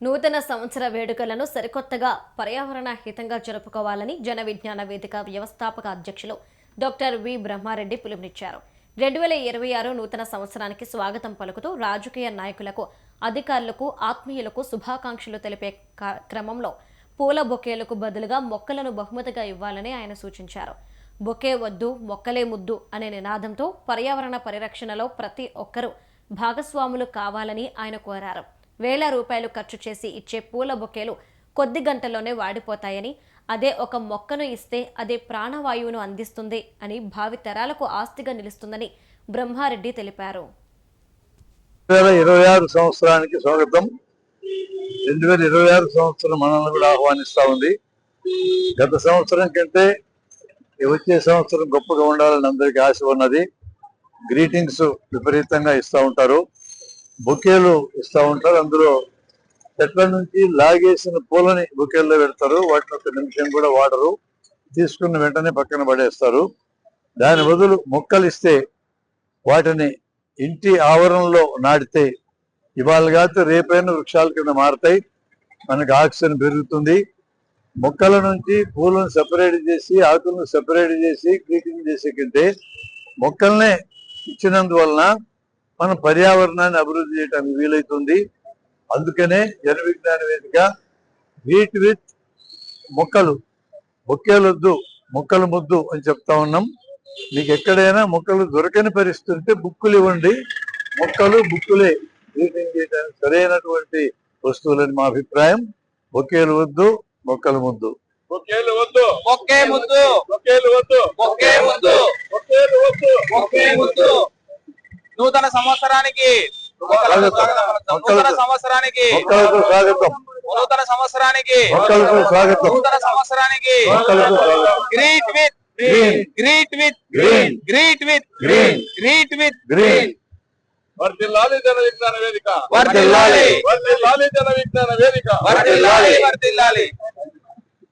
నూతన సంవత్సర వేడుకలను సరికొత్తగా పర్యావరణ హితంగా జరుపుకోవాలని జన విజ్ఞాన వేదిక వ్యవస్థాపక అధ్యక్షులు డాక్టర్ వి బ్రహ్మారెడ్డి పిలుపునిచ్చారు. 2026 నూతన సంవత్సరానికి స్వాగతం పలుకుతూ రాజకీయ నాయకులకు, అధికారులకు, ఆత్మీయులకు శుభాకాంక్షలు తెలిపే క్రమంలో పూల బొకేలకు బదులుగా మొక్కలను బహుమతిగా ఇవ్వాలని ఆయన సూచించారు. బొకే వద్దు మొక్కలే ముద్దు అనే నినాదంతో పర్యావరణ పరిరక్షణలో ప్రతి ఒక్కరూ భాగస్వాములు కావాలని ఆయన కోరారు. వేల రూపాయలు ఖర్చు చేసి ఇచ్చే పూల బొకేలు కొద్ది గంటల్లోనే వాడిపోతాయని, అదే ఒక మొక్కను ఇస్తే అదే ప్రాణవాయువును అందిస్తుంది అని, భావితరాలకు ఆస్తిగా నిలుస్తుందని బ్రహ్మారెడ్డి తెలిపారు. 2026 సంవత్సరానికి స్వాగతం. 2026 సంవత్సరం మనల్ని కూడా ఆహ్వానిస్తా ఉంది. గత సంవత్సరం కంటే వచ్చే సంవత్సరం గొప్పగా ఉండాలని అందరికీ ఆశ ఉన్నది. గ్రీటింగ్స్ విపరీతంగా ఇస్తూ ఉంటారు, బొకేలు ఇస్తూ ఉంటారు. అందులో చెట్ల నుంచి లాగేసిన పూలని బొకేల్లో పెడతారు. వాటిని ఒక నిమిషం కూడా వాడరు, తీసుకున్న వెంటనే పక్కన పడేస్తారు. దాని బదులు మొక్కలు ఇస్తే వాటిని ఇంటి ఆవరణలో నాటితే ఇవాళ కాదు రేపైనా వృక్షాల కింద మారుతాయి. మనకి ఆక్సిజన్ పెరుగుతుంది. మొక్కల నుంచి పూలను సెపరేట్ చేసి, ఆకులను సెపరేట్ చేసి గ్రీటింగ్ చేసే కంటే మొక్కల్నే ఇచ్చినందువలన మన పర్యావరణాన్ని అభివృద్ధి చేయడానికి వీలైతుంది. అందుకనే జన విజ్ఞాన వేదిక గ్రీట్ విత్ మొక్కలు, బొక్కేలొద్దు మొక్కలు ముద్దు అని చెప్తా ఉన్నాం. మీకు ఎక్కడైనా మొక్కలు దొరకని పరిస్థితి ఉంటే బుక్కులు ఇవ్వండి. మొక్కలు బుక్కులే గ్రీటింగ్ చేయడానికి సరైనటువంటి వస్తువులని మా అభిప్రాయం. బొకేలు వద్దు మొక్కలు ముద్దు. బొకేలు వద్దు బొకే ముద్దు, బొకేలు వద్దు బొకే ముద్దు, బొకేలు వద్దు బొకే ముద్దు. నూతన సంవత్సరానికి నూతన సంవత్సరానికి మొక్కలకు స్వాగతం, నూతన సంవత్సరానికి మొక్కలకు స్వాగతం, నూతన సంవత్సరానికి మొక్కలకు స్వాగతం. Greet with green, greet with green, greet with green, greet with green. వర్ధిల్లాలి జన విజ్ఞాన వేదిక, వర్ధిల్లాలి, వర్ధిల్లాలి జన విజ్ఞాన వేదిక, వర్ధిల్లాలి. వర్ధిల్లాలి.